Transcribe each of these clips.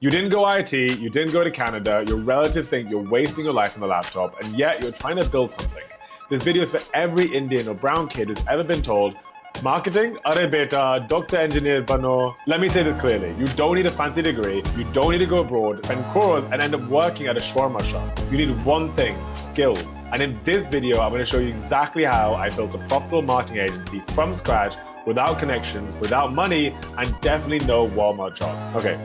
You didn't go IT, you didn't go to Canada, your relatives think you're wasting your life on the laptop, and yet you're trying to build something. This video is for every Indian or brown kid who's ever been told, marketing? Arey beta, doctor, engineer, bano. Let me say this clearly. You don't need a fancy degree, you don't need to go abroad, spend crores and end up working at a shawarma shop. You need one thing, skills. And in this video, I'm going to show you exactly how I built a profitable marketing agency from scratch, without connections, without money, and definitely no Walmart job. Okay.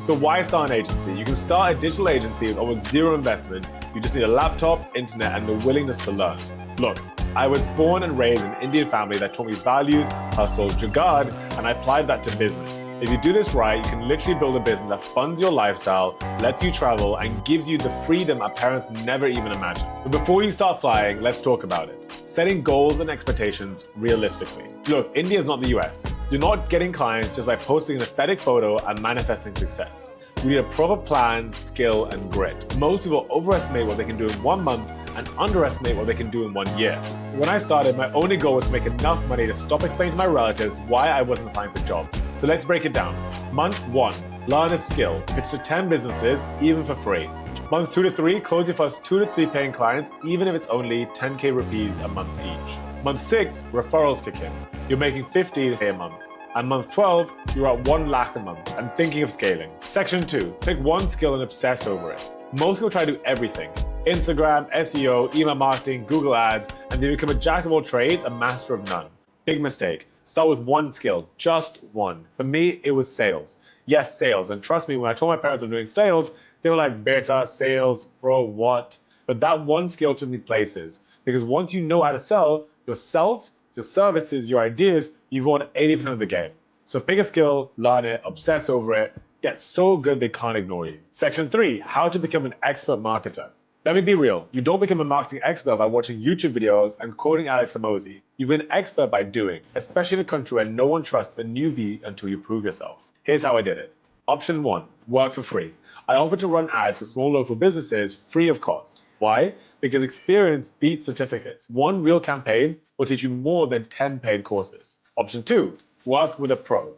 So why start an agency? You can start a digital agency with almost zero investment. You just need a laptop, internet, and the willingness to learn. Look, I was born and raised in an Indian family that taught me values, hustle, jugaad, and I applied that to business. If you do this right, you can literally build a business that funds your lifestyle, lets you travel, and gives you the freedom our parents never even imagined. But before you start flying, let's talk about it. Setting goals and expectations realistically. Look, India is not the US. You're not getting clients just by posting an aesthetic photo and manifesting success. You need a proper plan, skill, and grit. Most people overestimate what they can do in 1 month and underestimate what they can do in 1 year. When I started, my only goal was to make enough money to stop explaining to my relatives why I wasn't applying for jobs. So let's break it down. Month 1, learn a skill. Pitch to 10 businesses, even for free. Month 2 to 3, close your first 2 to 3 paying clients, even if it's only 10K rupees a month each. Month 6, referrals kick in. You're making 50 a month. And month 12, you're at 1 lakh a month and thinking of scaling. Section 2, pick one skill and obsess over it. Most people try to do everything. Instagram, SEO, email marketing, Google ads, and they become a jack of all trades, a master of none. Big mistake. Start with one skill, just one. For me, it was sales. Yes, sales. And trust me, when I told my parents I'm doing sales, they were like, beta, sales, bro, what? But that one skill took me places. Because once you know how to sell yourself, your services, your ideas, you've won 80% of the game. So pick a skill, learn it, obsess over it, get so good they can't ignore you. Section 3, how to become an expert marketer. Let me be real, you don't become a marketing expert by watching YouTube videos and quoting Alex Hormozi. You become an expert by doing, especially in a country where no one trusts a newbie until you prove yourself. Here's how I did it. Option 1, work for free. I offered to run ads for small local businesses free of cost. Why? Because experience beats certificates. One real campaign will teach you more than 10 paid courses. Option 2, work with a pro.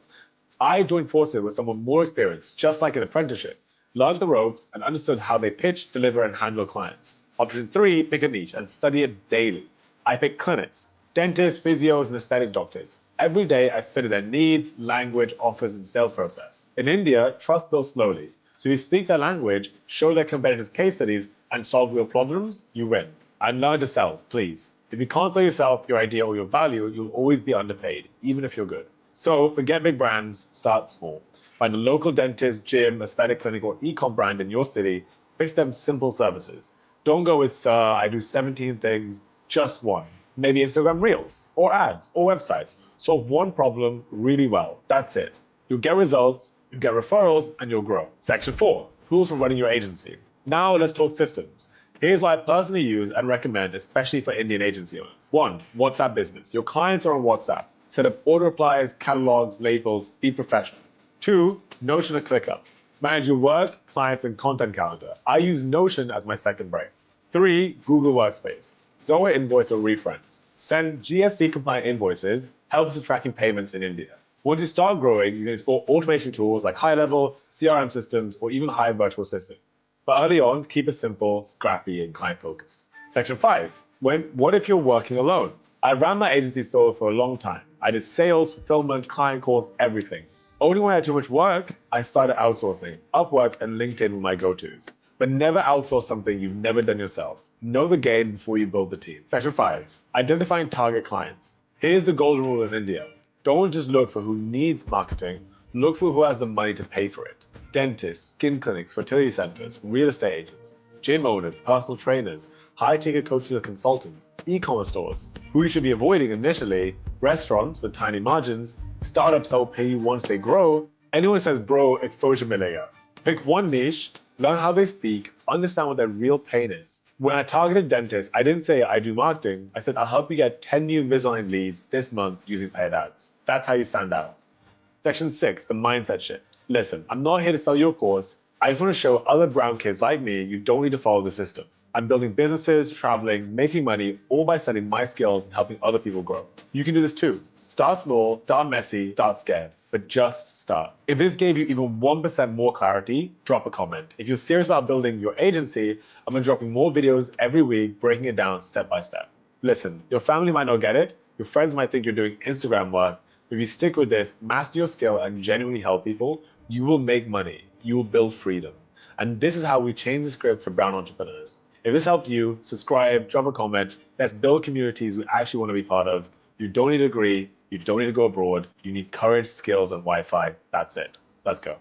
I joined forces with someone more experienced, just like an apprenticeship, learned the ropes and understood how they pitch, deliver, and handle clients. Option 3, pick a niche and study it daily. I picked clinics, dentists, physios, and aesthetic doctors. Every day I studied their needs, language, offers, and sales process. In India, trust builds slowly. So if you speak their language, show their competitors' case studies, and solve real problems, you win. And learn to sell, please. If you can't sell yourself, your idea, or your value, you'll always be underpaid, even if you're good. So forget big brands, start small. Find a local dentist, gym, aesthetic clinic, or e-com brand in your city. Pitch them simple services. Don't go with, sir, I do 17 things, just one. Maybe Instagram Reels, or ads, or websites. Solve one problem really well. That's it. You'll get results, you'll get referrals, and you'll grow. Section 4, tools for running your agency. Now let's talk systems. Here's what I personally use and recommend, especially for Indian agency owners. 1, WhatsApp Business. Your clients are on WhatsApp. Set up auto replies, catalogs, labels, be professional. 2, Notion or ClickUp. Manage your work, clients, and content calendar. I use Notion as my second brain. 3, Google Workspace. Zoho Invoice or reference. Send GST compliant invoices, helps with tracking payments in India. Once you start growing, you can explore automation tools like high-level CRM systems or even high virtual assistant. But early on, keep it simple, scrappy, and client-focused. Section 5, what if you're working alone? I ran my agency solo for a long time. I did sales, fulfillment, client calls, everything. Only when I had too much work, I started outsourcing. Upwork and LinkedIn were my go-tos. But never outsource something you've never done yourself. Know the game before you build the team. Section 5, identifying target clients. Here's the golden rule in India. Don't just look for who needs marketing, look for who has the money to pay for it. Dentists, skin clinics, fertility centers, real estate agents, gym owners, personal trainers, high-ticket coaches and consultants, e-commerce stores. Who you should be avoiding initially, restaurants with tiny margins, startups that will pay you once they grow, anyone who says, bro, exposure milega. Pick one niche, learn how they speak, understand what their real pain is. When I targeted dentists, I didn't say I do marketing, I said I'll help you get 10 new Invisalign leads this month using paid ads. That's how you stand out. Section 6, the mindset shift. Listen, I'm not here to sell you a course. I just want to show other brown kids like me you don't need to follow the system. I'm building businesses, traveling, making money, all by selling my skills and helping other people grow. You can do this too. Start small, start messy, start scared. but just start. If this gave you even 1% more clarity, drop a comment. If you're serious about building your agency, I'm gonna be dropping more videos every week, breaking it down step by step. Listen, your family might not get it, your friends might think you're doing Instagram work, but if you stick with this, master your skill, and genuinely help people, you will make money. You will build freedom. And this is how we change the script for brown entrepreneurs. If this helped you, subscribe, drop a comment. Let's build communities we actually want to be part of. You don't need a degree. You don't need to go abroad. You need courage, skills, and Wi-Fi. That's it. Let's go.